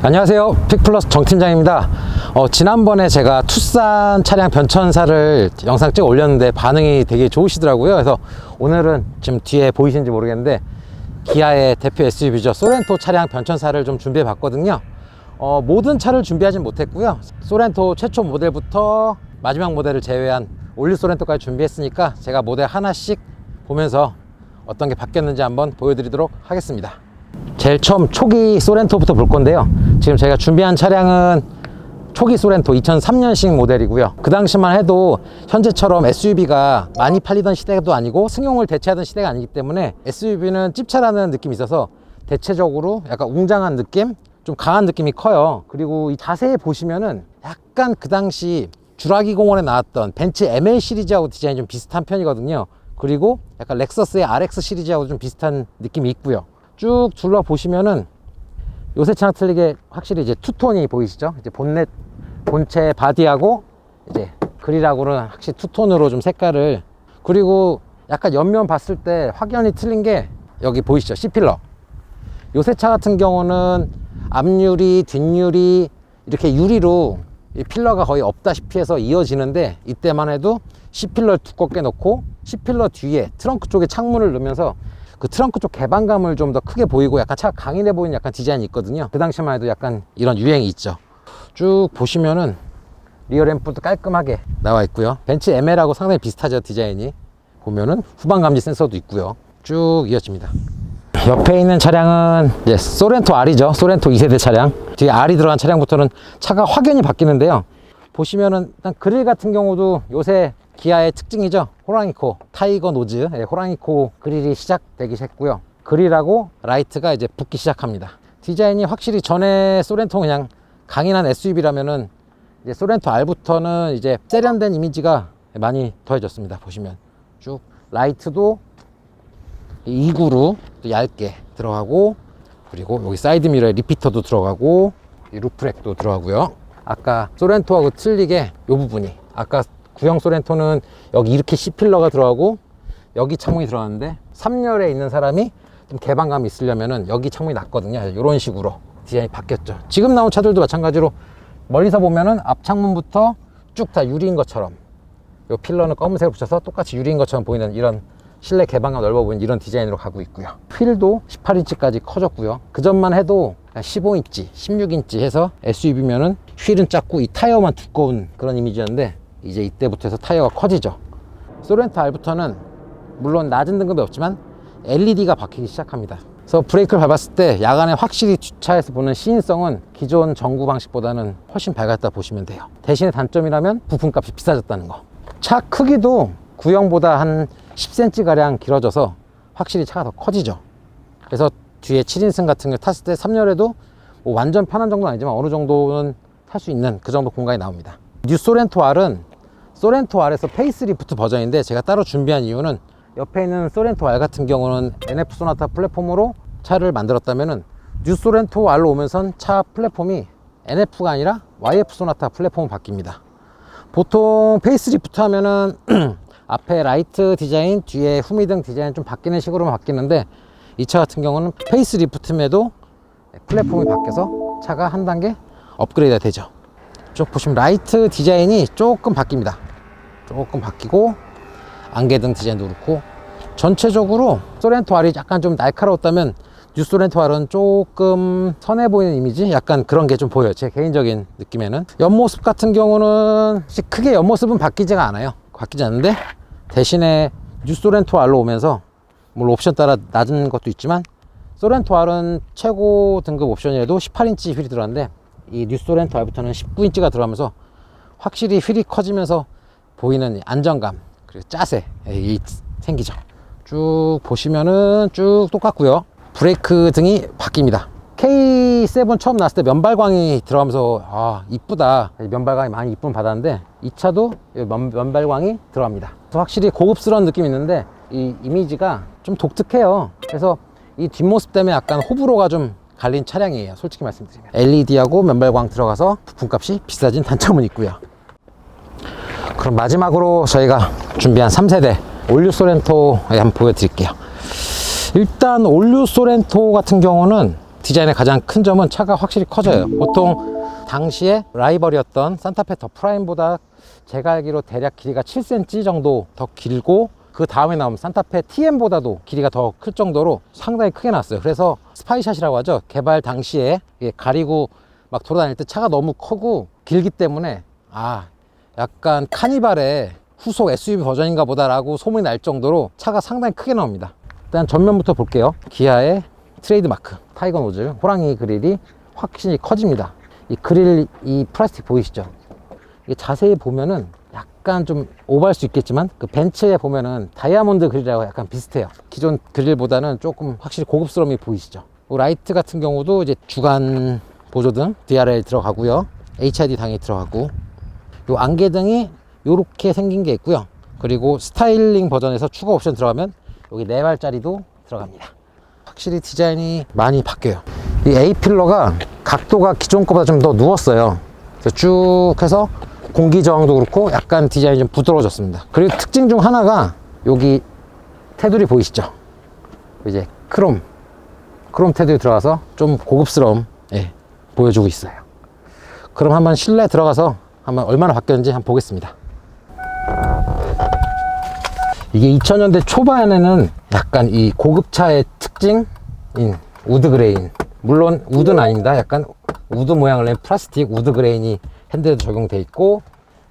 안녕하세요, 픽플러스 정팀장입니다. 지난번에 제가 투싼 차량 변천사를 영상 찍어 올렸는데 반응이 되게 좋으시더라고요. 그래서 오늘은 지금 뒤에 보이시는지 모르겠는데 기아의 대표 SUV죠, 소렌토 차량 변천사를 좀 준비해 봤거든요. 모든 차를 준비하진 못했고요. 소렌토 최초 모델부터 마지막 모델을 제외한 올류 소렌토까지 준비했으니까 제가 모델 하나씩 보면서 어떤 게 바뀌었는지 한번 보여드리도록 하겠습니다. 제일 처음 초기 소렌토부터 볼 건데요. 지금 저희가 준비한 차량은 초기 소렌토 2003년식 모델이고요. 그 당시만 해도 현재처럼 SUV가 많이 팔리던 시대도 아니고 승용을 대체하던 시대가 아니기 때문에 SUV는 찝차라는 느낌이 있어서 대체적으로 약간 웅장한 느낌, 좀 강한 느낌이 커요. 그리고 이 자세히 보시면은 약간 그 당시 주라기 공원에 나왔던 벤츠 ML 시리즈하고 디자인이 좀 비슷한 편이거든요. 그리고 약간 렉서스의 RX 시리즈하고 좀 비슷한 느낌이 있고요. 쭉 둘러보시면은 요새 차랑 틀리게 확실히 이제 투톤이 보이시죠? 이제 본넷, 본체 바디하고 이제 그릴하고는 확실히 투톤으로 좀 색깔을, 그리고 약간 옆면 봤을 때 확연히 틀린 게 여기 보이시죠? C필러. 요새 차 같은 경우는 앞유리, 뒷유리 이렇게 유리로 이 필러가 거의 없다시피 해서 이어지는데, 이때만 해도 C필러를 두껍게 넣고 C필러 뒤에 트렁크 쪽에 창문을 넣으면서 그 트렁크 쪽 개방감을 좀 더 크게 보이고 약간 차가 강인해 보이는 약간 디자인이 있거든요. 그 당시만 해도 약간 이런 유행이 있죠. 쭉 보시면은 리어 램프도 깔끔하게 나와 있고요. 벤츠 ML하고 상당히 비슷하죠, 디자인이. 보면은 후방 감지 센서도 있고요. 쭉 이어집니다. 옆에 있는 차량은 이제 소렌토 R이죠. 소렌토 2세대 차량. 뒤에 R이 들어간 차량부터는 차가 확연히 바뀌는데요. 보시면은 일단 그릴 같은 경우도 요새 기아의 특징이죠. 호랑이코, 타이거 노즈, 호랑이코 그릴이 시작되기 했고요. 그릴하고 라이트가 이제 붙기 시작합니다. 디자인이 확실히 전에 소렌토 그냥 강인한 SUV라면은 이제 소렌토 R부터는 이제 세련된 이미지가 많이 더해졌습니다. 보시면 쭉 라이트도 2구로 얇게 들어가고, 그리고 여기 사이드 미러에 리피터도 들어가고 이 루프렉도 들어가고요. 아까 소렌토하고 틀리게 이 부분이, 아까 구형 소렌토는 여기 이렇게 C필러가 들어가고 여기 창문이 들어가는데 3열에 있는 사람이 좀 개방감이 있으려면은 여기 창문이 낮거든요. 이런 식으로 디자인이 바뀌었죠. 지금 나온 차들도 마찬가지로 멀리서 보면은 앞 창문부터 쭉 다 유리인 것처럼, 이 필러는 검은색을 붙여서 똑같이 유리인 것처럼 보이는 이런 실내 개방감 넓어 보이는 이런 디자인으로 가고 있고요. 휠도 18인치까지 커졌고요. 그 전만 해도 15인치, 16인치 해서 SUV면은 휠은 작고 이 타이어만 두꺼운 그런 이미지였는데, 이제 이때부터 해서 타이어가 커지죠. 소렌토 R부터는 물론 낮은 등급이 없지만 LED가 박히기 시작합니다. 그래서 브레이크를 밟았을 때 야간에 확실히 주차에서 보는 시인성은 기존 전구 방식보다는 훨씬 밝았다 보시면 돼요. 대신에 단점이라면 부품값이 비싸졌다는 거. 차 크기도 구형보다 한 10cm 가량 길어져서 확실히 차가 더 커지죠. 그래서 뒤에 7인승 같은 걸 탔을 때 3열에도 뭐 완전 편한 정도는 아니지만 어느 정도는 탈 수 있는 그 정도 공간이 나옵니다. 뉴 소렌토 R은 소렌토 R에서 페이스리프트 버전인데, 제가 따로 준비한 이유는 옆에 있는 소렌토 R 같은 경우는 NF 소나타 플랫폼으로 차를 만들었다면은 뉴 소렌토 R로 오면선 차 플랫폼이 NF가 아니라 YF 소나타 플랫폼으로 바뀝니다. 보통 페이스리프트 하면은 앞에 라이트 디자인, 뒤에 후미등 디자인 좀 바뀌는 식으로만 바뀌는데, 이 차 같은 경우는 페이스리프트임에도 플랫폼이 바뀌어서 차가 한 단계 업그레이드가 되죠. 쭉 보시면 라이트 디자인이 조금 바뀝니다. 조금 바뀌고 안개등 디자인도 그렇고, 전체적으로 소렌토 R이 약간 좀 날카로웠다면 뉴 소렌토 R은 조금 선해 보이는 이미지, 약간 그런 게 좀 보여요. 제 개인적인 느낌에는. 옆모습 같은 경우는 크게 옆모습은 바뀌지가 않아요. 바뀌지 않는데, 대신에 뉴 소렌토 R로 오면서 물론 옵션 따라 낮은 것도 있지만 소렌토 R은 최고 등급 옵션이라도 18인치 휠이 들어갔는데, 이 뉴 소렌토 R부터는 19인치가 들어가면서 확실히 휠이 커지면서 보이는 안정감, 그리고 짜세이 생기죠. 쭉 보시면은 쭉 똑같고요. 브레이크 등이 바뀝니다. K7 처음 나왔을 때 면발광이 들어가면서 이쁘다, 면발광이 많이 이쁨 받았는데, 이 차도 면발광이 들어갑니다. 그래서 확실히 고급스러운 느낌이 있는데 이 이미지가 좀 독특해요. 그래서 이 뒷모습 때문에 약간 호불호가 좀 갈린 차량이에요, 솔직히 말씀드리면. LED하고 면발광 들어가서 부품값이 비싸진 단점은 있고요. 그럼 마지막으로 저희가 준비한 3세대 올류 소렌토에 한번 보여드릴게요. 일단 올류 소렌토 같은 경우는 디자인의 가장 큰 점은 차가 확실히 커져요. 보통 당시에 라이벌이었던 산타페 더 프라임보다 제가 알기로 대략 길이가 7cm 정도 더 길고, 그 다음에 나온 산타페 TM보다도 길이가 더 클 정도로 상당히 크게 나왔어요. 그래서 스파이샷이라고 하죠. 개발 당시에 가리고 막 돌아다닐 때 차가 너무 크고 길기 때문에 약간 카니발의 후속 SUV 버전인가 보다라고 소문이 날 정도로 차가 상당히 크게 나옵니다. 일단 전면부터 볼게요. 기아의 트레이드 마크 타이거 노즐 호랑이 그릴이 확실히 커집니다. 이 그릴, 이 플라스틱 보이시죠? 이게 자세히 보면은 약간 좀 오버할 수 있겠지만 그 벤츠에 보면은 다이아몬드 그릴하고 약간 비슷해요. 기존 그릴보다는 조금 확실히 고급스러움이 보이시죠? 라이트 같은 경우도 이제 주간 보조등 DRL 들어가고요. HID 당연히 들어가고, 요 안개등이 요렇게 생긴 게 있고요. 그리고 스타일링 버전에서 추가 옵션 들어가면 여기 4발짜리도 들어갑니다. 확실히 디자인이 많이 바뀌어요. 이 A필러가 각도가 기존 거보다 좀 더 누웠어요. 그래서 쭉 해서 공기 저항도 그렇고 약간 디자인이 좀 부드러워졌습니다. 그리고 특징 중 하나가 여기 테두리 보이시죠? 이제 크롬 테두리 들어가서 좀 고급스러움 보여주고 있어요. 그럼 한번 실내 들어가서 한번 얼마나 바뀌었는지 한번 보겠습니다. 이게 2000년대 초반에는 약간 이 고급차의 특징인 우드 그레인, 물론 우드는 아닙니다. 약간 우드 모양을 낸 플라스틱 우드 그레인이 핸들에도 적용돼 있고,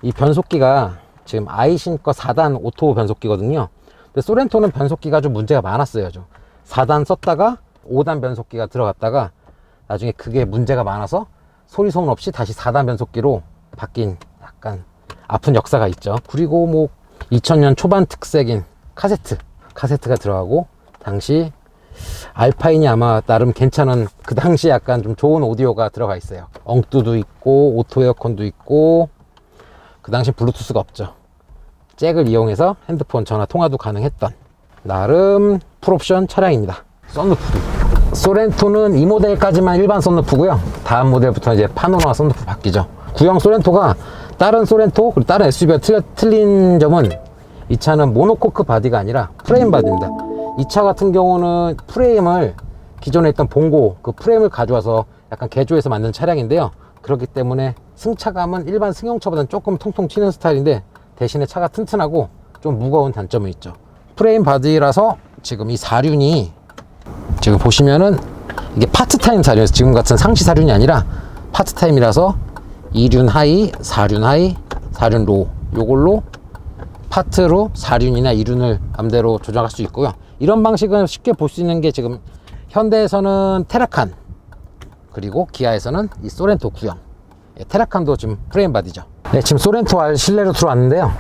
이 변속기가 지금 아이신 거 4단 오토 변속기거든요. 근데 소렌토는 변속기가 좀 문제가 많았어요. 좀 4단 썼다가 5단 변속기가 들어갔다가 나중에 그게 문제가 많아서 소리 소문 없이 다시 4단 변속기로 바뀐 약간 아픈 역사가 있죠. 그리고 뭐 2000년 초반 특색인 카세트가 들어가고, 당시 알파인이 아마 나름 괜찮은, 그 당시 약간 좀 좋은 오디오가 들어가 있어요. 엉뚜도 있고 오토 에어컨도 있고, 그 당시 블루투스가 없죠. 잭을 이용해서 핸드폰 전화 통화도 가능했던 나름 풀옵션 차량입니다. 썬루프도 있고. 소렌토는 이 모델까지만 일반 썬루프고요. 다음 모델부터 이제 파노라마 썬루프 바뀌죠. 구형 소렌토가 다른 소렌토 그리고 다른 SUV와 틀린 점은 이 차는 모노코크 바디가 아니라 프레임 바디입니다. 이 차 같은 경우는 프레임을 기존에 있던 봉고 그 프레임을 가져와서 약간 개조해서 만든 차량인데요. 그렇기 때문에 승차감은 일반 승용차보다는 조금 통통 튀는 스타일인데, 대신에 차가 튼튼하고 좀 무거운 단점은 있죠. 프레임 바디라서 지금 이 사륜이 지금 보시면은 이게 파트타임 사륜이에요. 지금 같은 상시 사륜이 아니라 파트타임이라서 2륜 하이, 4륜 하이, 4륜 로우, 요걸로 파트로 4륜이나 2륜을 맘대로 조정할 수 있고요. 이런 방식은 쉽게 볼 수 있는 게 지금 현대에서는 테라칸, 그리고 기아에서는 이 소렌토 구형. 테라칸도 지금 프레임 바디죠. 네, 지금 소렌토 R 실내로 들어왔는데요.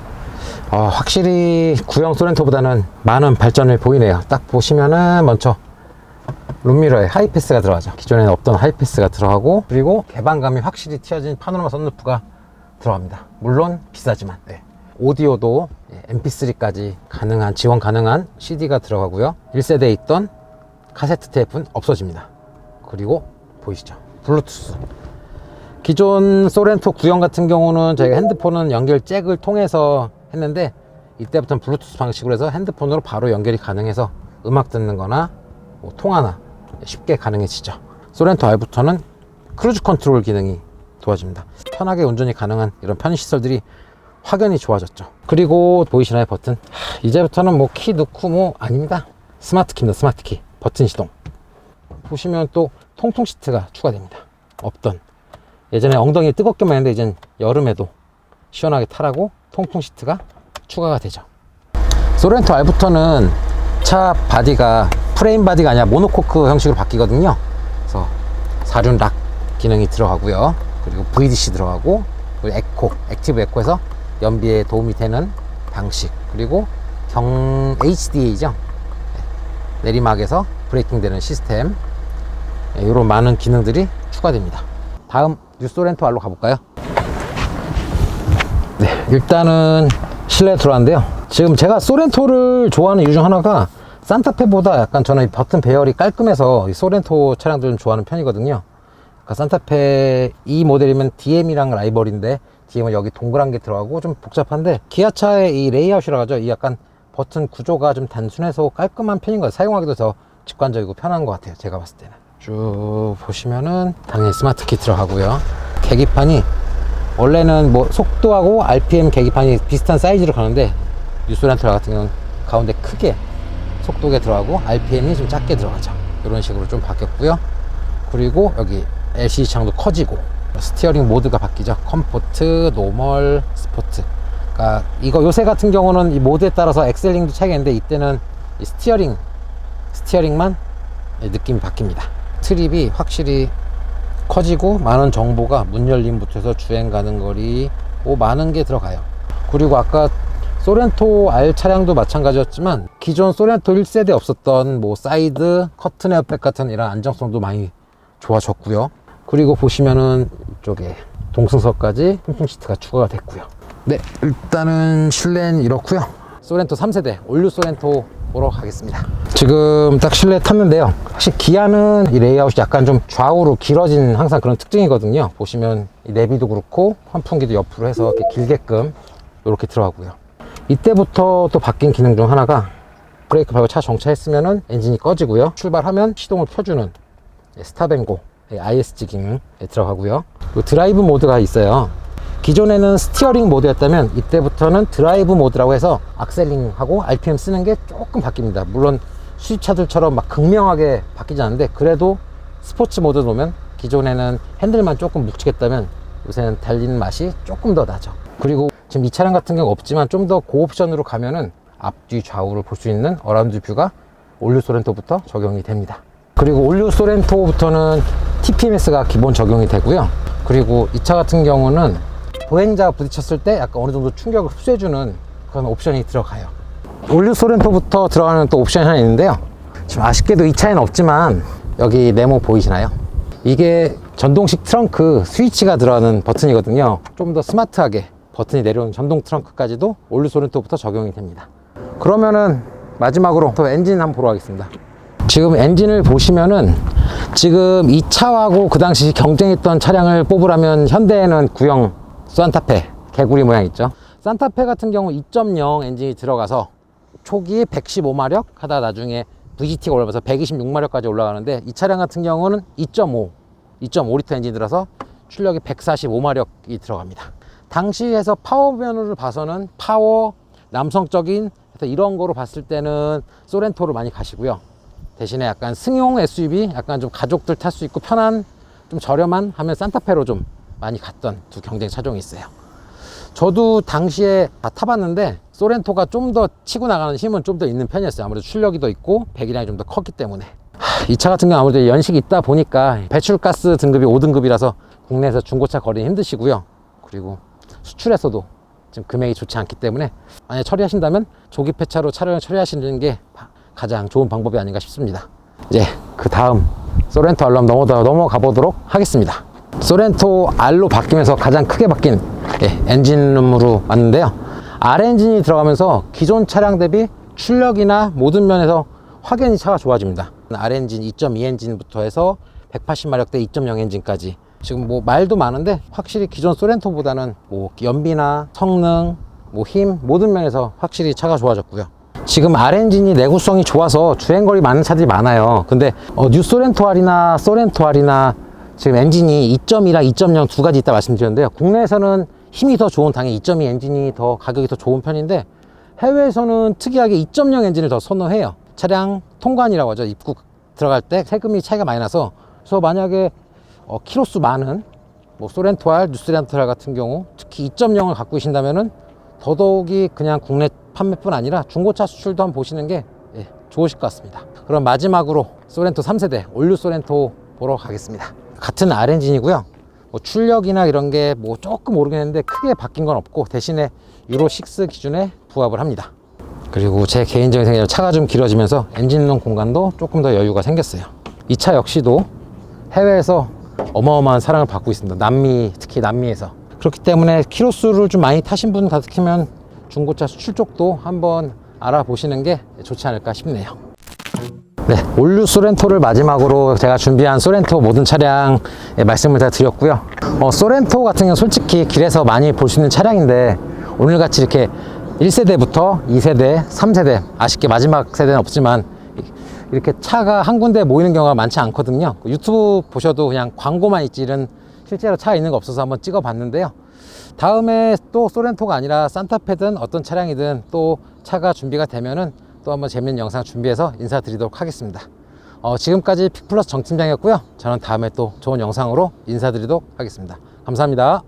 확실히 구형 소렌토보다는 많은 발전을 보이네요. 딱 보시면은 먼저 룸미러에 하이패스가 들어가죠. 기존에는 없던 하이패스가 들어가고, 그리고 개방감이 확실히 튀어진 파노라마 선루프가 들어갑니다. 물론 비싸지만. 오디오도 MP3까지 가능한, 지원 가능한 CD가 들어가고요. 1세대에 있던 카세트 테이프는 없어집니다. 그리고 보이시죠? 블루투스. 기존 소렌토 구형 같은 경우는 저희가 핸드폰은 연결 잭을 통해서 했는데, 이때부터는 블루투스 방식으로 해서 핸드폰으로 바로 연결이 가능해서 음악 듣는 거나 뭐 통화나 쉽게 가능해지죠. 소렌토 R부터는 크루즈 컨트롤 기능이 도와줍니다. 편하게 운전이 가능한 이런 편의시설들이 확연히 좋아졌죠. 그리고 보이시나요? 버튼. 이제부터는 뭐 키 넣고 뭐 아닙니다. 스마트 키입니다. 스마트 키. 버튼 시동. 보시면 또 통풍 시트가 추가됩니다. 없던, 예전에 엉덩이 뜨겁게만 했는데 이젠 여름에도 시원하게 타라고 통풍 시트가 추가가 되죠. 소렌토 R부터는 차 바디가 프레임 바디가 아니라 모노코크 형식으로 바뀌거든요. 그래서 4륜 락 기능이 들어가고요. 그리고 VDC 들어가고, 그리고 에코, 액티브 에코에서 연비에 도움이 되는 방식, 그리고 HDA죠. 내리막에서 브레이킹 되는 시스템, 이런 많은 기능들이 추가됩니다. 다음 뉴 소렌토 R로 가볼까요? 네, 일단은 실내에 들어왔는데요. 지금 제가 소렌토를 좋아하는 이유 중 하나가 산타페보다 약간 저는 이 버튼 배열이 깔끔해서 이 소렌토 차량들은 좋아하는 편이거든요. 그러니까 산타페 이 모델이면 DM이랑 라이벌인데, DM은 여기 동그란 게 들어가고 좀 복잡한데, 기아차의 이 레이아웃이라고 하죠. 이 약간 버튼 구조가 좀 단순해서 깔끔한 편인 것 같아요. 사용하기도 더 직관적이고 편한 것 같아요. 제가 봤을 때는. 쭉 보시면은 당연히 스마트 키 들어가고요. 계기판이 원래는 뭐 속도하고 RPM 계기판이 비슷한 사이즈로 가는데 뉴스렌터 같은 경우는 가운데 크게 속도계 들어가고 RPM이 좀 작게 들어가죠. 이런 식으로 좀 바뀌었고요. 그리고 여기 LCD 창도 커지고 스티어링 모드가 바뀌죠. 컴포트, 노멀, 스포트. 그러니까 이거 요새 같은 경우는 이 모드에 따라서 엑셀링도 차이가 있는데 이때는 이 스티어링만 느낌이 바뀝니다. 트립이 확실히 커지고 많은 정보가 문 열림부터 해서 주행 가는 거리 뭐 많은 게 들어가요. 그리고 아까 소렌토 R 차량도 마찬가지였지만 기존 소렌토 1세대에 없었던 뭐 사이드 커튼 에어백 같은 이런 안정성도 많이 좋아졌고요. 그리고 보시면은 이쪽에 동승석까지 통풍 시트가 추가가 됐고요. 네, 일단은 실내는 이렇고요. 소렌토 3세대 올류 소렌토 보러 가겠습니다. 지금 딱 실내 탔는데요. 사실 기아는 이 레이아웃이 약간 좀 좌우로 길어진 항상 그런 특징이거든요. 보시면 이 내비도 그렇고 환풍기도 옆으로 해서 이렇게 길게끔 이렇게 들어가고요. 이때부터 또 바뀐 기능 중 하나가 브레이크 밟고 차 정차했으면은 엔진이 꺼지고요. 출발하면 시동을 켜주는 스탑앤고 ISG 기능 들어가고요. 드라이브 모드가 있어요. 기존에는 스티어링 모드였다면 이때부터는 드라이브 모드라고 해서 악셀링하고 RPM 쓰는 게 조금 바뀝니다. 물론 수입차들처럼 막 극명하게 바뀌지 않는데 그래도 스포츠 모드 놓으면 기존에는 핸들만 조금 묵직했다면 요새는 달리는 맛이 조금 더 나죠. 그리고 지금 이 차량 같은 경우 없지만 좀 더 고옵션으로 가면은 앞뒤 좌우를 볼 수 있는 어라운드 뷰가 올류 소렌토부터 적용이 됩니다. 그리고 올류 소렌토부터는 TPMS가 기본 적용이 되고요. 그리고 이 차 같은 경우는 보행자가 부딪혔을 때 약간 어느 정도 충격을 흡수해주는 그런 옵션이 들어가요. 올류 소렌토부터 들어가는 또 옵션이 하나 있는데요. 지금 아쉽게도 이 차에는 없지만 여기 네모 보이시나요? 이게 전동식 트렁크 스위치가 들어가는 버튼이거든요. 좀 더 스마트하게 버튼이 내려오는 전동 트렁크까지도 올류 소렌토부터 적용이 됩니다. 그러면은 마지막으로 또 엔진 한번 보러 가겠습니다. 지금 엔진을 보시면은 지금 이 차하고 그 당시 경쟁했던 차량을 뽑으라면 현대에는 구형 산타페 개구리 모양 있죠. 산타페 같은 경우 2.0 엔진이 들어가서 초기에 115마력 하다 나중에 VGT가 올라가서 126마력까지 올라가는데 이 차량 같은 경우는 2.5리터 엔진이 들어서 출력이 145마력이 들어갑니다. 당시에서 파워면으로 봐서는 파워, 남성적인 이런 거로 봤을 때는 소렌토를 많이 가시고요. 대신에 약간 승용 SUV, 약간 좀 가족들 탈 수 있고 편한, 좀 저렴한 하면 산타페로 좀 많이 갔던 두 경쟁 차종이 있어요. 저도 당시에 다 타봤는데 소렌토가 좀 더 치고 나가는 힘은 좀 더 있는 편이었어요. 아무래도 출력이 더 있고 배기량이 좀 더 컸기 때문에. 이 차 같은 경우 아무래도 연식이 있다 보니까 배출가스 등급이 5등급이라서 국내에서 중고차 거리는 힘드시고요. 그리고 수출에서도 지금 금액이 좋지 않기 때문에 만약에 처리하신다면 조기 폐차로 차량을 처리하시는 게 가장 좋은 방법이 아닌가 싶습니다. 이제 그 다음 소렌토 R로 넘어가 보도록 하겠습니다. 소렌토 R로 바뀌면서 가장 크게 바뀐 엔진룸으로 왔는데요. R 엔진이 들어가면서 기존 차량 대비 출력이나 모든 면에서 확연히 차가 좋아집니다. R 엔진 2.2 엔진부터 해서 180마력대 2.0 엔진까지 지금 뭐 말도 많은데 확실히 기존 소렌토보다는 뭐 연비나 성능, 뭐 힘 모든 면에서 확실히 차가 좋아졌고요. 지금 R 엔진이 내구성이 좋아서 주행거리 많은 차들이 많아요. 근데 뉴 소렌토 R이나 소렌토 R이나 지금 엔진이 2.2랑 2.0 두 가지 있다 말씀드렸는데요. 국내에서는 힘이 더 좋은 당연히 2.2 엔진이 더 가격이 더 좋은 편인데 해외에서는 특이하게 2.0 엔진을 더 선호해요. 차량 통관이라고 하죠. 입국 들어갈 때 세금이 차이가 많이 나서 그래서 만약에 키로수 많은 뭐 소렌토 R, 뉴 소렌토 R 같은 경우 특히 2.0을 갖고 계신다면은 더더욱이 그냥 국내 판매뿐 아니라 중고차 수출도 한번 보시는 게 좋으실 것 같습니다. 그럼 마지막으로 소렌토 3세대 올류 소렌토 보러 가겠습니다. 같은 R 엔진이고요. 뭐 출력이나 이런 게 뭐 조금 오르겠는데 크게 바뀐 건 없고 대신에 유로 6 기준에 부합을 합니다. 그리고 제 개인적인 생각에 차가 좀 길어지면서 엔진룸 공간도 조금 더 여유가 생겼어요. 이 차 역시도 해외에서 어마어마한 사랑을 받고 있습니다. 남미, 특히 남미에서. 그렇기 때문에 키로수를 좀 많이 타신 분 같으면 중고차 수출 쪽도 한번 알아보시는 게 좋지 않을까 싶네요. 네, 올류 소렌토를 마지막으로 제가 준비한 소렌토 모든 차량의 말씀을 다 드렸고요. 소렌토 같은 경우는 솔직히 길에서 많이 볼 수 있는 차량인데 오늘같이 이렇게 1세대부터 2세대, 3세대 아쉽게 마지막 세대는 없지만 이렇게 차가 한 군데 모이는 경우가 많지 않거든요. 유튜브 보셔도 그냥 광고만 있지 이런 실제로 차 있는 거 없어서 한번 찍어 봤는데요. 다음에 또 소렌토가 아니라 산타페든 어떤 차량이든 또 차가 준비가 되면은 또 한번 재밌는 영상 준비해서 인사드리도록 하겠습니다. 지금까지 픽플러스 정팀장이었고요. 저는 다음에 또 좋은 영상으로 인사드리도록 하겠습니다. 감사합니다.